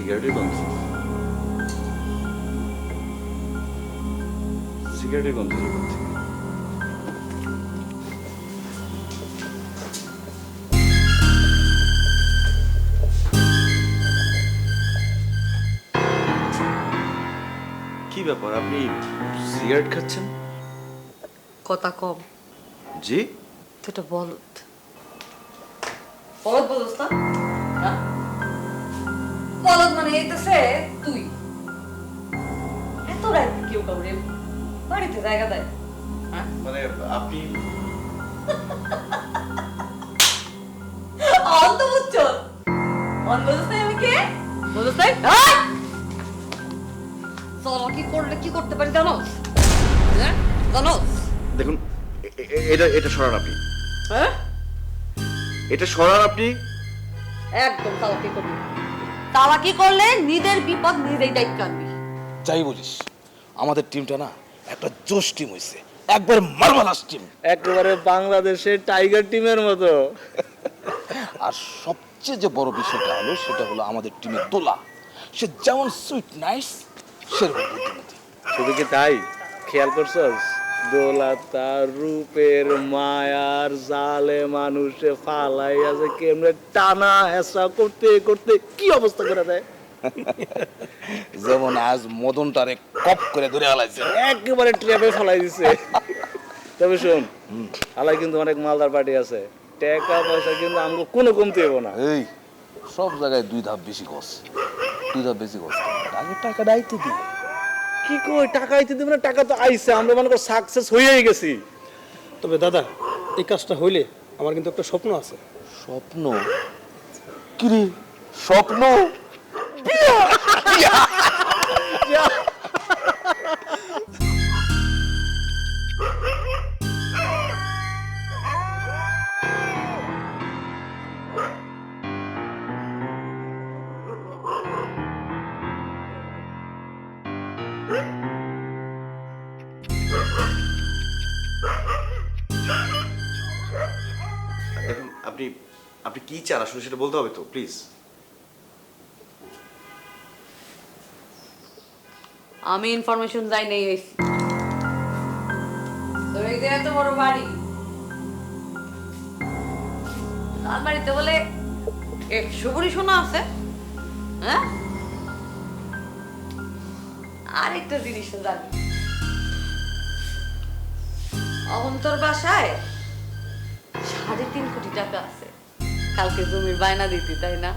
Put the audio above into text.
সিগারেটের গন্ধ। সিগারেটের গন্ধ এলো কোথা থেকে? কি ব্যাপার, আপনি সিগারেট খাচ্ছেন? কথা কম। জি? তুই একটা বলদ। বলদ বলছ না? হ্যাঁ? বলদ মানে এইতেছে তুই। এত রাত কেউ কাউরে বাড়িতে জায়গা দেয়? হ্যাঁ? মানে আপনি অন্ত বুঝছ? অন্ত বুঝছ না আমি কে? বুঝছ না? চলো কি করলে কি করতে পারি জানোস? হ্যাঁ? জানোস? দেখুন, এটা এটা সরান আপনি, হ্যাঁ? এটা সরান আপনি। একদম চালাকি করবি না। চালাকি করলে নিজের বিপদ নিজেই দায়িত্ব আনবি। যাই বলিস, আমাদের টিমটা না একটা জোশ টিম হইছে, একবার মার্ভালাস টিম। একেবারে বাংলাদেশের টাইগার টিমের মতো। আর সবচেয়ে যে বড় বিষয়টা হলো সেটা হলো আমাদের টিমের তোলা। সে যেমন সুইট নাইস সেরকম বুদ্ধিমতী। শুধু কি তাই, খেয়াল করছস দোলা তার রূপের মায়ার জালে মানুষে ফালাই আছে কেমনে টানা হেসা করতে করতে কি অবস্থা করে দেয়। যেমন আজ মদনটারে কপ করে ধরে আলাইছে। একেবারে ট্র্যাপে ফেলাই দিছে। তবে শোন, আলাই কিন্তু অনেক মালদার পার্টি আছে, টাকা পয়সা কিন্তু আমাকে কোনো কমতে হবো না। এই সব জায়গায় 2 ধাপ বেশি কস, 2 ধাপ বেশি কস। আগে টাকা দাইতে দি। কি কই, টাকা আইতে দেবে না? টাকা তো আইছে, আমরা মনে কর সাকসেস হয়েই গেছি। তবে দাদা, এই কাজটা হইলে আমার কিন্তু একটা স্বপ্ন আছে। স্বপ্ন? কি রে স্বপ্ন? দেখুন, আপনি আপনি কি চান আসলে সেটা বলতে হবে তো, প্লিজ। আমি ইনফরমেশন যাই নেই হইছি। তোর এই যে এত বড় বাড়ি, তার বাড়িতে বলে 100 ভরি সোনা আছে। হ্যাঁ? আরেকটা জিনিস জানি, অন্তর বাসায় 3.5 কোটি টাকা আছে। কালকে জমির বায়না দিতি, তাই না?